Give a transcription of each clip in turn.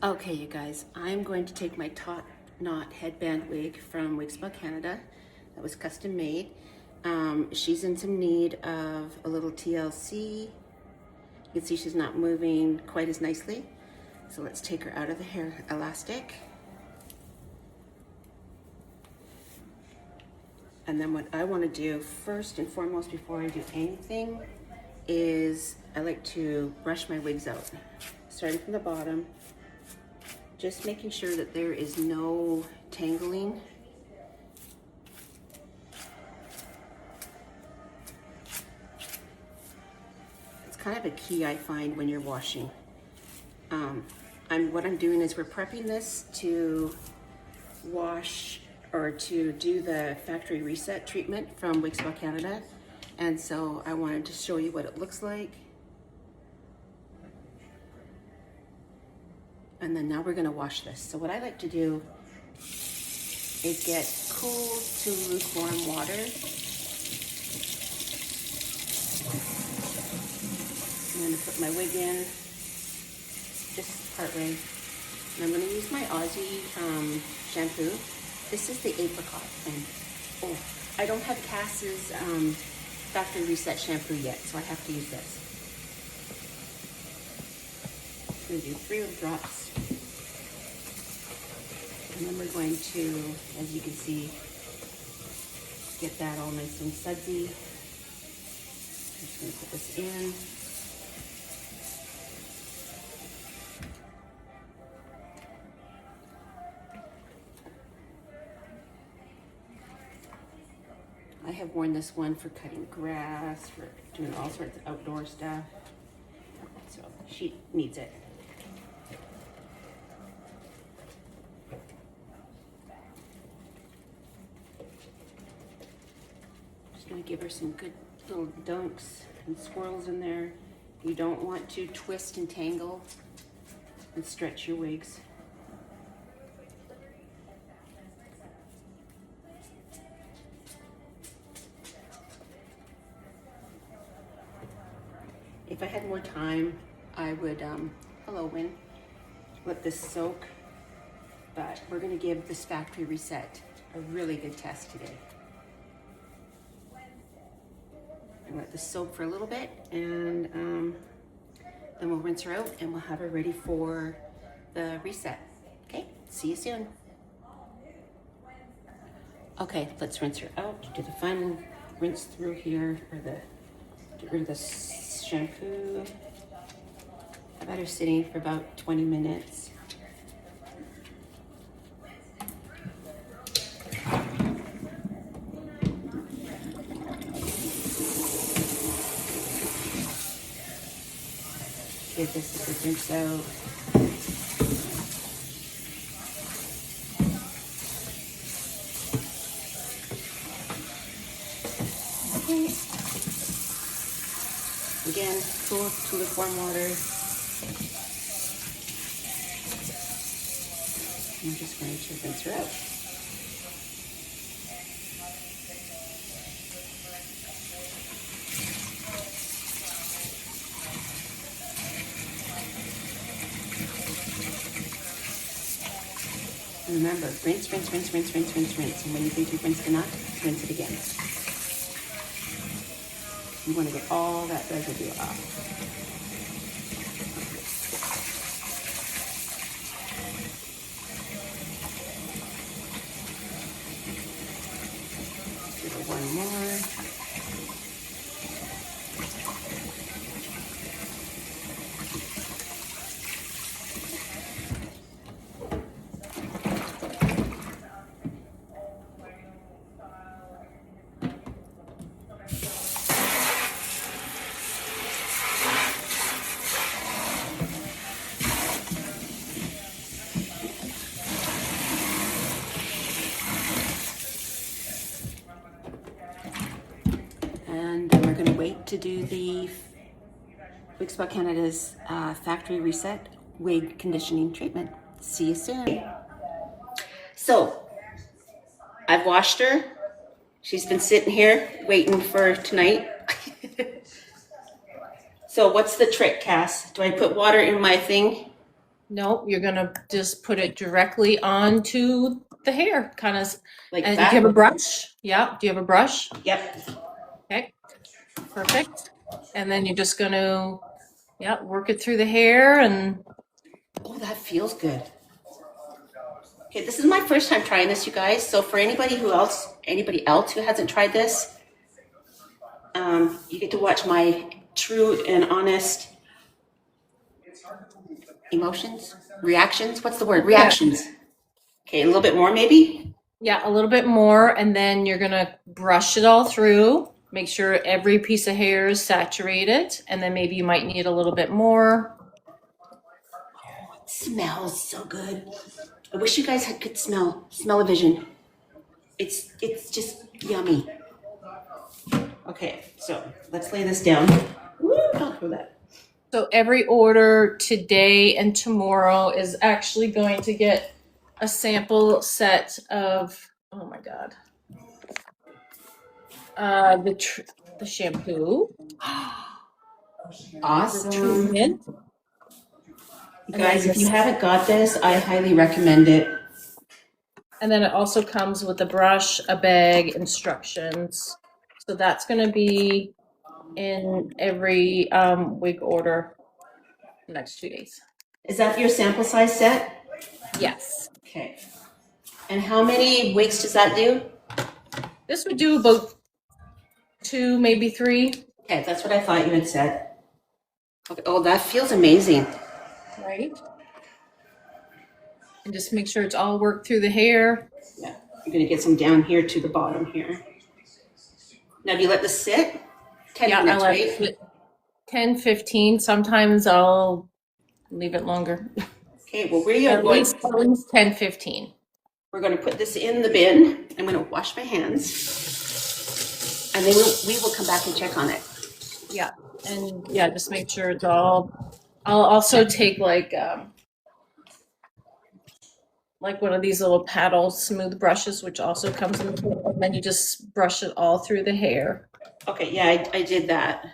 Okay, you guys, I'm going to take my Knot Headband Wig from Wig Spa Canada. That was custom made. She's in some need of a little TLC. You can see she's not moving quite as nicely. So let's take her out of the hair elastic. And then what I want to do first and foremost before I do anything is I like to brush my wigs out. Starting from the bottom, just making sure that there is no tangling. It's kind of a key I find when you're washing. What I'm doing is we're prepping this to wash or to do the factory reset treatment from Wig Spa Canada. And so I wanted to show you what it looks like. And then now we're gonna wash this. So what I like to do is get cool to lukewarm water. I'm gonna put my wig in, just part way. And I'm gonna use my Aussie shampoo. This is the apricot. And oh, I don't have Cass's factory reset shampoo yet, so I have to use this. I'm gonna do 3 little drops. And then we're going to, as you can see, get that all nice and sudsy. I'm just gonna put this in. I have worn this one for cutting grass, for doing all sorts of outdoor stuff. So she needs it. Just gonna give her some good little dunks and swirls in there. You don't want to twist and tangle and stretch your wigs. If I had more time, I would, hello Win, let this soak, but we're gonna give this factory reset a really good test today. I'm gonna let this soak for a little bit, and then we'll rinse her out and we'll have her ready for the reset. Okay, see you soon. Okay, let's rinse her out, do the final rinse through here, or get rid of the shampoo. I've had her sitting for about 20 minutes. Give this a good rinse out. Okay. Again, cool to lukewarm water. I'm just going to rinse her out. And remember, rinse, rinse, rinse, rinse, rinse, rinse, rinse. And when you think you've rinsed enough, rinse it again. You want to get all that residue off. Give it one more. And then we're going to wait to do the Wig Spa Canada's factory reset wig conditioning treatment. See you soon. So I've washed her. She's been sitting here waiting for tonight. So what's the trick, Cass? Do I put water in my thing? No, you're gonna just put it directly onto the hair, kind of. Like And that? do you have a brush? Yeah. Do you have a brush? Yep. Okay. Perfect. And then you're just gonna, yeah, work it through the hair and. Oh, that feels good. Okay, this is my first time trying this, you guys. So for anybody else who hasn't tried this, you get to watch my true and honest emotions, reactions. What's the word? Reactions. Okay, a little bit more maybe. Yeah, a little bit more, and then you're gonna brush it all through. Make sure every piece of hair is saturated, and then maybe you might need a little bit more. It smells so good. I wish you guys could smell-o-vision. It's just yummy. Okay, so let's lay this down. Woo, I'll throw that. So every order today and tomorrow is actually going to get a sample set of, oh my God, the shampoo, the Awesome. treatment. Guys, if you haven't got this, I highly recommend it. And then it also comes with a brush, a bag, instructions. So that's going to be in every wig order the next 2 days. Is that your sample size set? Yes. Okay. And how many wigs does that do? This would do about 2, maybe 3. Okay, that's what I thought you had said. Okay. Oh, that feels amazing. Right. And just make sure it's all worked through the hair. Yeah, you're gonna get some down here to the bottom here. Now, do you let this sit? 10 minutes, right? 10, 15. Sometimes I'll leave it longer. Okay, well, we are At least 10, 15. We're going to put this in the bin. I'm going to wash my hands, and then we will come back and check on it. Yeah, and yeah, just make sure it's all. I'll also take like one of these little paddle smooth brushes, which also comes in the kit, and then you just brush it all through the hair. Okay, yeah, I did that.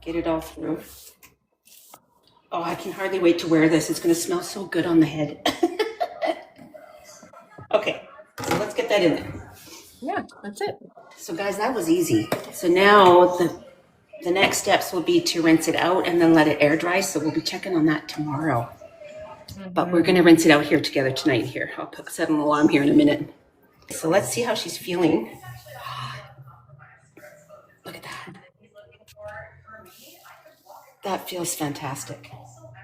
Get it all through. Oh, I can hardly wait to wear this. It's going to smell so good on the head. Okay, so let's get that in there. Yeah, that's it. So guys, that was easy. So now the next steps will be to rinse it out and then let it air dry. So we'll be checking on that tomorrow. But we're going to rinse it out here together tonight here. I'll set an alarm here in a minute. So let's see how she's feeling. Look at that. That feels fantastic.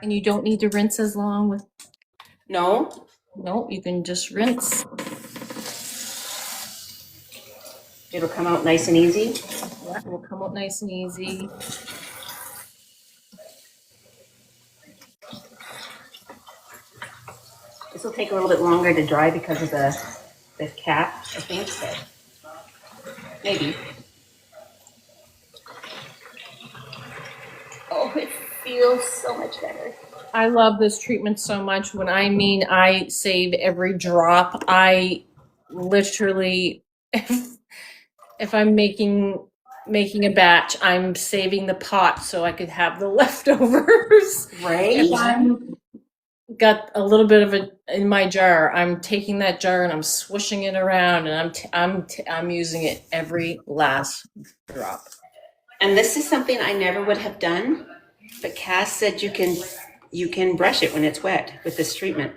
And you don't need to rinse as long with. No? No, you can just rinse. It'll come out nice and easy. Yeah, it will come out nice and easy. This will take a little bit longer to dry because of the cap, I think. So maybe. Oh, it feels so much better. I love this treatment so much. When I mean I save every drop, I literally, if I'm making a batch, I'm saving the pot so I could have the leftovers. Right. If I'm got a little bit of it in my jar, I'm taking that jar and I'm swishing it around, and I'm using it every last drop. And this is something I never would have done, but Cass said you can brush it when it's wet with this treatment.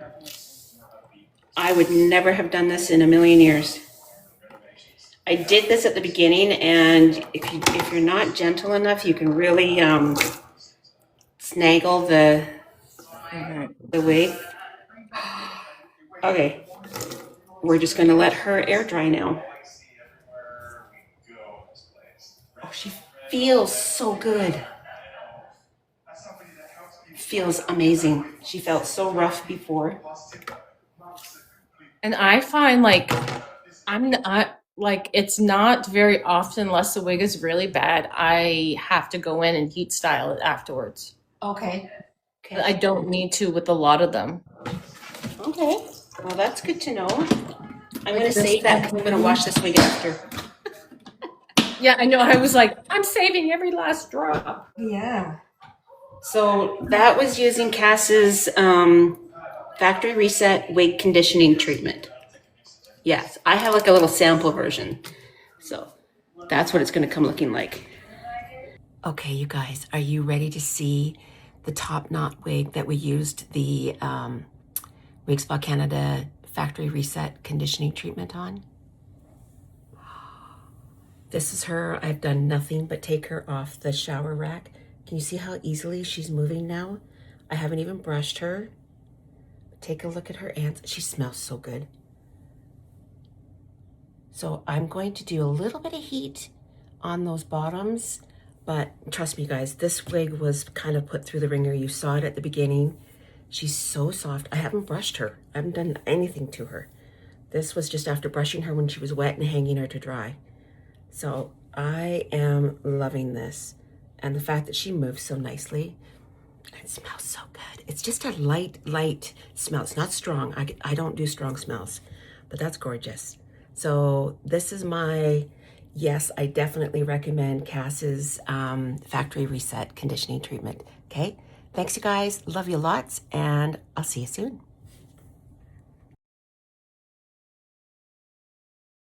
I would never have done this in a million years. I did this at the beginning, and if you're not gentle enough, you can really snaggle the wig. Okay, we're just going to let her air dry now. Oh, she feels so good. Feels amazing. She felt so rough before. And I find like it's not very often, unless the wig is really bad, I have to go in and heat style it afterwards. Okay. I don't need to with a lot of them. Okay. Well, that's good to know. I'm going to save that because I'm going to wash this wig after. Yeah, I know. I was like, I'm saving every last drop. Yeah. So that was using Cass's factory reset wig conditioning treatment. Yes, I have like a little sample version. So that's what it's going to come looking like. Okay, you guys, are you ready to see the top knot wig that we used the Wig Spa Canada factory reset conditioning treatment on? This is her. I've done nothing but take her off the shower rack. Can you see how easily she's moving now? I haven't even brushed her. Take a look at her ants. She smells so good. So I'm going to do a little bit of heat on those bottoms, but trust me guys, this wig was kind of put through the ringer. You saw it at the beginning. She's so soft. I haven't brushed her. I haven't done anything to her. This was just after brushing her when she was wet and hanging her to dry. So I am loving this. And the fact that she moves so nicely. It smells so good. It's just a light smell. It's not strong. I don't do strong smells, but that's gorgeous. So this is my, yes, I definitely recommend Cass's factory reset conditioning treatment. Okay. Thanks you guys. Love you lots. And I'll see you soon.